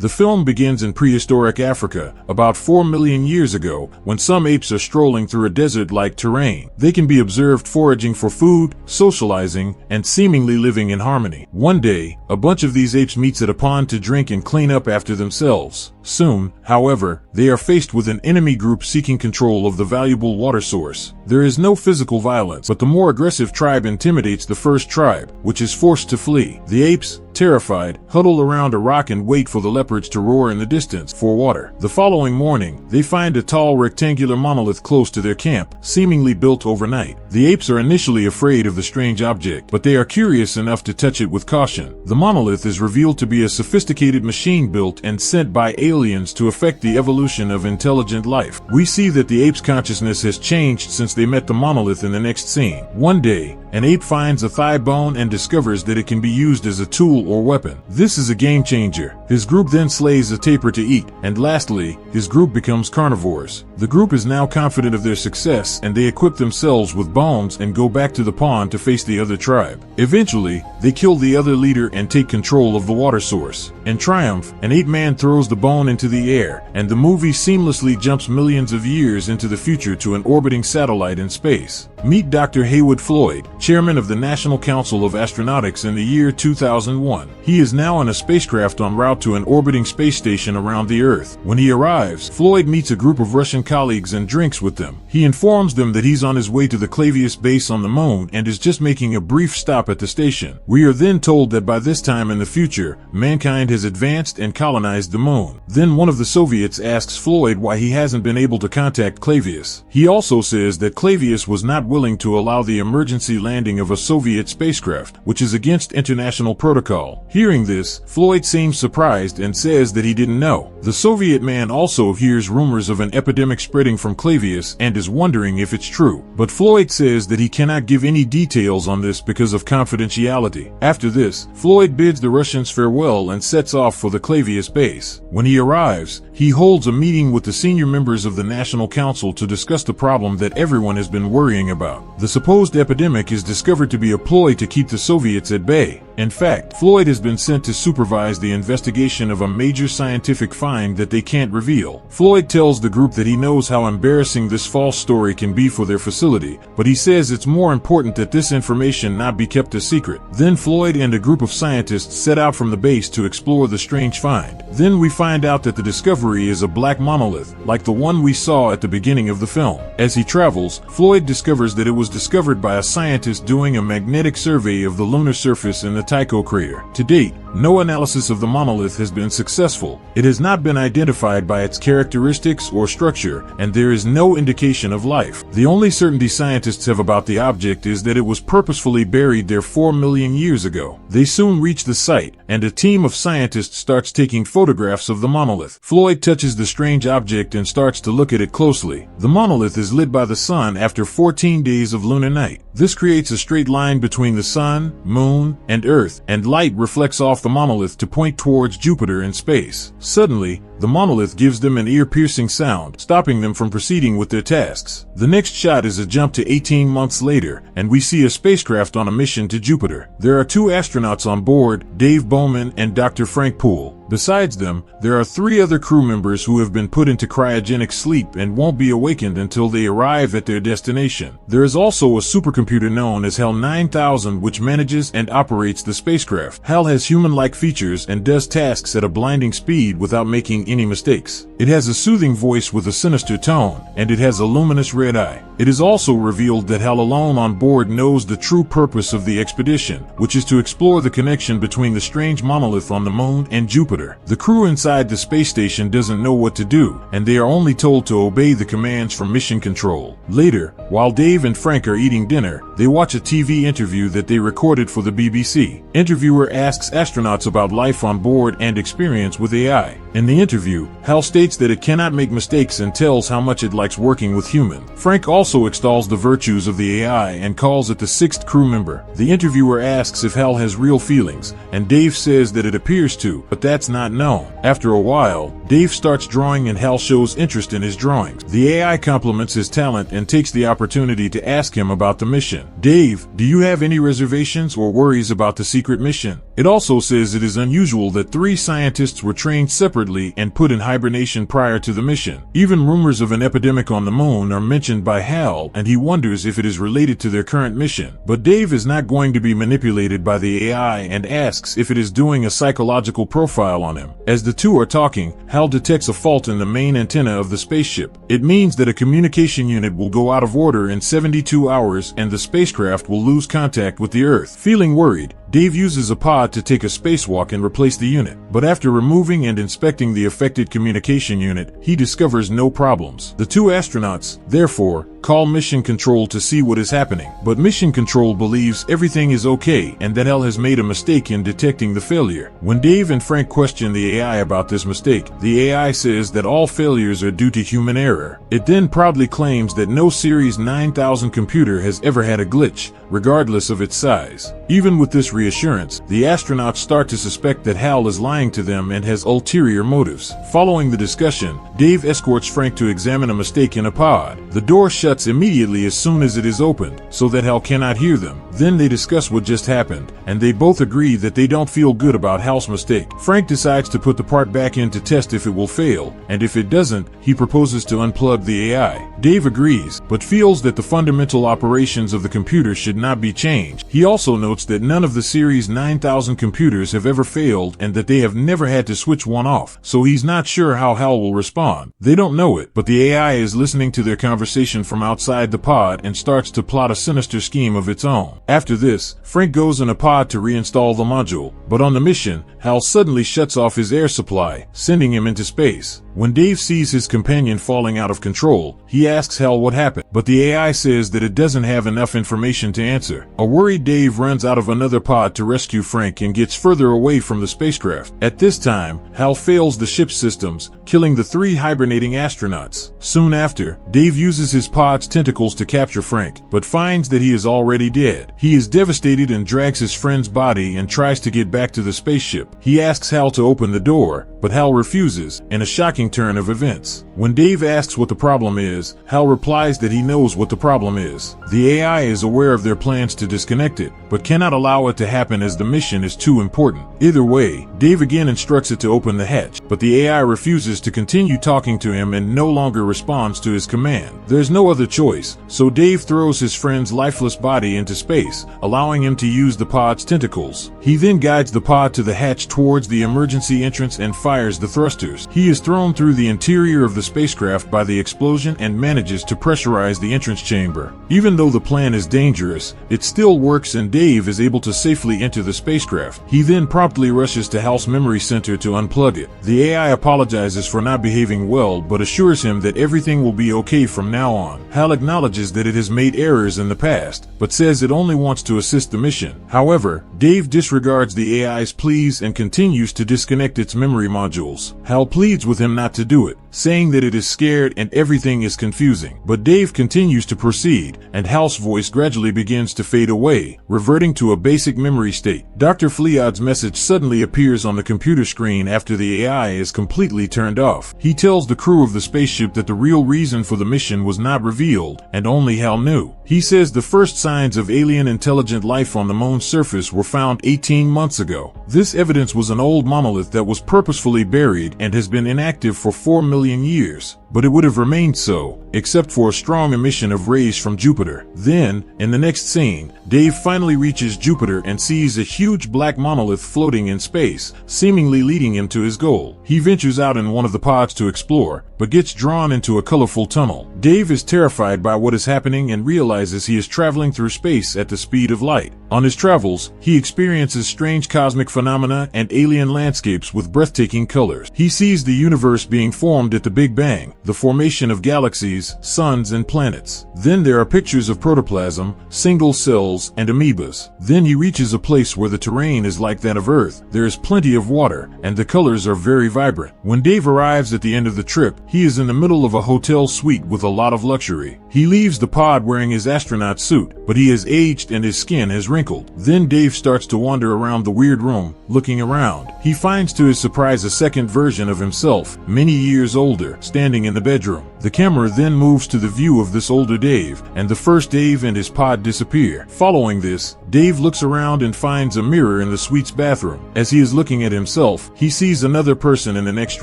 The film begins in prehistoric Africa, about 4 million years ago, when some apes are strolling through a desert-like terrain. They can be observed foraging for food, socializing, and seemingly living in harmony. One day, a bunch of these apes meets at a pond to drink and clean up after themselves. Soon, however, they are faced with an enemy group seeking control of the valuable water source. There is no physical violence, but the more aggressive tribe intimidates the first tribe, which is forced to flee. The apes, terrified, huddle around a rock and wait for the leopards to roar in the distance for water. The following morning, they find a tall rectangular monolith close to their camp, seemingly built overnight. The apes are initially afraid of the strange object, but they are curious enough to touch it with caution. The monolith is revealed to be a sophisticated machine built and sent by aliens to affect the evolution of intelligent life. We see that the ape's consciousness has changed since they met the monolith in the next scene. One day, an ape finds a thigh bone and discovers that it can be used as a tool or weapon. This is a game changer. His group then slays a tapir to eat, and lastly, his group becomes carnivores. The group is now confident of their success, and they equip themselves with bones and go back to the pond to face the other tribe. Eventually, they kill the other leader and take control of the water source. In triumph, an ape-man throws the bone into the air, and the movie seamlessly jumps millions of years into the future to an orbiting satellite in space. Meet Dr. Haywood Floyd, chairman of the National Council of Astronautics in the year 2001. He is now in a spacecraft en route to an orbiting space station around the Earth. When he arrives, Floyd meets a group of Russian colleagues and drinks with them. He informs them that he's on his way to the Clavius base on the moon and is just making a brief stop at the station. We are then told that by this time in the future, mankind has advanced and colonized the moon. Then one of the Soviets asks Floyd why he hasn't been able to contact Clavius. He also says that Clavius was not willing to allow the emergency landing of a Soviet spacecraft, which is against international protocol. Hearing this, Floyd seems surprised and says that he didn't know. The Soviet man also hears rumors of an epidemic spreading from Clavius and is wondering if it's true. But Floyd says that he cannot give any details on this because of confidentiality. After this, Floyd bids the Russians farewell and sets off for the Clavius base. When he arrives, he holds a meeting with the senior members of the National Council to discuss the problem that everyone has been worrying about. The supposed epidemic is discovered to be a ploy to keep the Soviets at bay. In fact, Floyd has been sent to supervise the investigation of a major scientific find that they can't reveal. Floyd tells the group that he knows how embarrassing this false story can be for their facility, but he says it's more important that this information not be kept a secret. Then Floyd and a group of scientists set out from the base to explore the strange find. Then we find out that the discovery is a black monolith, like the one we saw at the beginning of the film. As he travels, Floyd discovers that it was discovered by a scientist doing a magnetic survey of the lunar surface in the Tycho crater. To date, no analysis of the monolith has been successful. It has not been identified by its characteristics or structure, and there is no indication of life. The only certainty scientists have about the object is that it was purposefully buried there 4 million years ago. They soon reach the site, and a team of scientists starts taking photographs of the monolith. Floyd touches the strange object and starts to look at it closely. The monolith is lit by the sun after 14 days of lunar night. This creates a straight line between the sun, moon, and Earth, and light reflects off the monolith to point towards Jupiter in space. Suddenly, the monolith gives them an ear-piercing sound, stopping them from proceeding with their tasks. The next shot is a jump to 18 months later, and we see a spacecraft on a mission to Jupiter. There are 2 astronauts on board, Dave Bowman and Dr. Frank Poole. Besides them, there are 3 other crew members who have been put into cryogenic sleep and won't be awakened until they arrive at their destination. There is also a supercomputer known as HAL 9000 which manages and operates the spacecraft. HAL has human-like features and does tasks at a blinding speed without making any mistakes. It has a soothing voice with a sinister tone, and it has a luminous red eye. It is also revealed that HAL alone on board knows the true purpose of the expedition, which is to explore the connection between the strange monolith on the moon and Jupiter. The crew inside the space station doesn't know what to do, and they are only told to obey the commands from mission control. Later, while Dave and Frank are eating dinner, they watch a TV interview that they recorded for the BBC. Interviewer asks astronauts about life on board and experience with AI. In the interview, HAL states that it cannot make mistakes and tells how much it likes working with humans. Frank also extols the virtues of the AI and calls it the 6th crew member. The interviewer asks if HAL has real feelings, and Dave says that it appears to, but that's not known. After a while, Dave starts drawing and Hal shows interest in his drawings. The AI compliments his talent and takes the opportunity to ask him about the mission. Dave, do you have any reservations or worries about the secret mission? It also says it is unusual that 3 scientists were trained separately and put in hibernation prior to the mission. Even rumors of an epidemic on the moon are mentioned by Hal, and he wonders if it is related to their current mission. But Dave is not going to be manipulated by the AI and asks if it is doing a psychological profile on him. As the two are talking, Hal detects a fault in the main antenna of the spaceship. It means that a communication unit will go out of order in 72 hours and the spacecraft will lose contact with the Earth. Feeling worried, Dave uses a pod to take a spacewalk and replace the unit. But after removing and inspecting the affected communication unit, he discovers no problems. The 2 astronauts, therefore, call Mission Control to see what is happening. But Mission Control believes everything is okay and that Hal has made a mistake in detecting the failure. When Dave and Frank question the AI about this mistake, the AI says that all failures are due to human error. It then proudly claims that no Series 9000 computer has ever had a glitch, regardless of its size. Even with this reassurance, the astronauts start to suspect that Hal is lying to them and has ulterior motives. Following the discussion, Dave escorts Frank to examine a mistake in a pod. The door shuts immediately as soon as it is opened, so that Hal cannot hear them. Then they discuss what just happened, and they both agree that they don't feel good about Hal's mistake. Frank decides to put the part back in to test if it will fail, and if it doesn't, he proposes to unplug the AI. Dave agrees, but feels that the fundamental operations of the computer should not be changed. He also notes that none of the Series 9000 computers have ever failed and that they have never had to switch one off, so he's not sure how Hal will respond. They don't know it, but the AI is listening to their conversation from outside the pod and starts to plot a sinister scheme of its own. After this, Frank goes in a pod to reinstall the module, but on the mission, Hal suddenly shuts off his air supply, sending him into space. When Dave sees his companion falling out of control, he asks Hal what happened, but the AI says that it doesn't have enough information to answer. A worried Dave runs out of another pod to rescue Frank and gets further away from the spacecraft. At this time, Hal fails the ship's systems, killing the 3 hibernating astronauts. Soon after, Dave uses his pod's tentacles to capture Frank, but finds that he is already dead. He is devastated and drags his friend's body and tries to get back to the spaceship. He asks Hal to open the door, but Hal refuses, in a shocking turn of events. When Dave asks what the problem is, Hal replies that he knows what the problem is. The AI is aware of their plans to disconnect it, but cannot allow it to happen as the mission is too important. Either way, Dave again instructs it to open the hatch, but the AI refuses to continue talking to him and no longer responds to his command. There's no other choice, so Dave throws his friend's lifeless body into space, allowing him to use the pod's tentacles. He then guides the pod to the hatch towards the emergency entrance and fires the thrusters. He is thrown through the interior of the spacecraft by the explosion and manages to pressurize the entrance chamber. Even though the plan is dangerous, it still works and Dave is able to safely enter the spacecraft. He then promptly rushes to Hal's memory center to unplug it. The AI apologizes for not behaving well but assures him that everything will be okay from now on. Hal acknowledges that it has made errors in the past, but says it only wants to assist the mission. However, Dave disregards the AI's pleas and continues to disconnect its memory modules. Hal pleads with him not to do it, saying that it is scared and everything is confusing. But Dave continues to proceed, and Hal's voice gradually begins to fade away, reverting to a basic memory state. Dr. Fleod's message suddenly appears on the computer screen after the AI is completely turned off. He tells the crew of the spaceship that the real reason for the mission was not revealed, and only Hal knew. He says the first signs of alien intelligent life on the moon's surface were found 18 months ago. This evidence was an old monolith that was purposefully buried and has been inactive for 4 million years. But it would have remained so, except for a strong emission of rays from Jupiter. Then, in the next scene, Dave finally reaches Jupiter and sees a huge black monolith floating in space, seemingly leading him to his goal. He ventures out in one of the pods to explore, but gets drawn into a colorful tunnel. Dave is terrified by what is happening and realizes he is traveling through space at the speed of light. On his travels, he experiences strange cosmic phenomena and alien landscapes with breathtaking colors. He sees the universe being formed at the Big Bang, the formation of galaxies, suns, and planets. Then there are pictures of protoplasm, single cells, and amoebas. Then he reaches a place where the terrain is like that of Earth. There is plenty of water, and the colors are very vibrant. When Dave arrives at the end of the trip, He is in the middle of a hotel suite with a lot of luxury. He leaves the pod wearing his astronaut suit, but he has aged and his skin has wrinkled. Then Dave starts to wander around the weird room, looking around. He finds to his surprise a second version of himself, many years older, standing in the bedroom. The camera then moves to the view of this older Dave, and the first Dave and his pod disappear. Following this, Dave looks around and finds a mirror in the suite's bathroom. As he is looking at himself, he sees another person in the next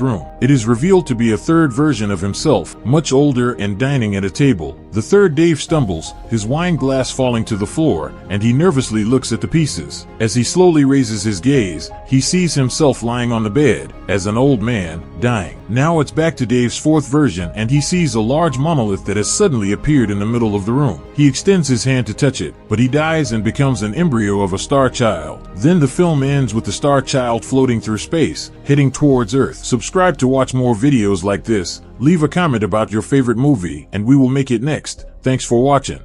room. It is revealed to be a third version of himself, much older and dining at a table. The third Dave stumbles, his wine glass falling to the floor, and he nervously looks at the pieces. As he slowly raises his gaze, he sees himself lying on the bed, as an old man, dying. Now it's back to Dave's fourth version, and he sees a large monolith that has suddenly appeared in the middle of the room. He extends his hand to touch it, but he dies and becomes an embryo of a star child. Then the film ends with the star child floating through space, heading towards Earth. Subscribe to watch more videos like this. Leave a comment about your favorite movie, and we will make it next. Thanks for watching.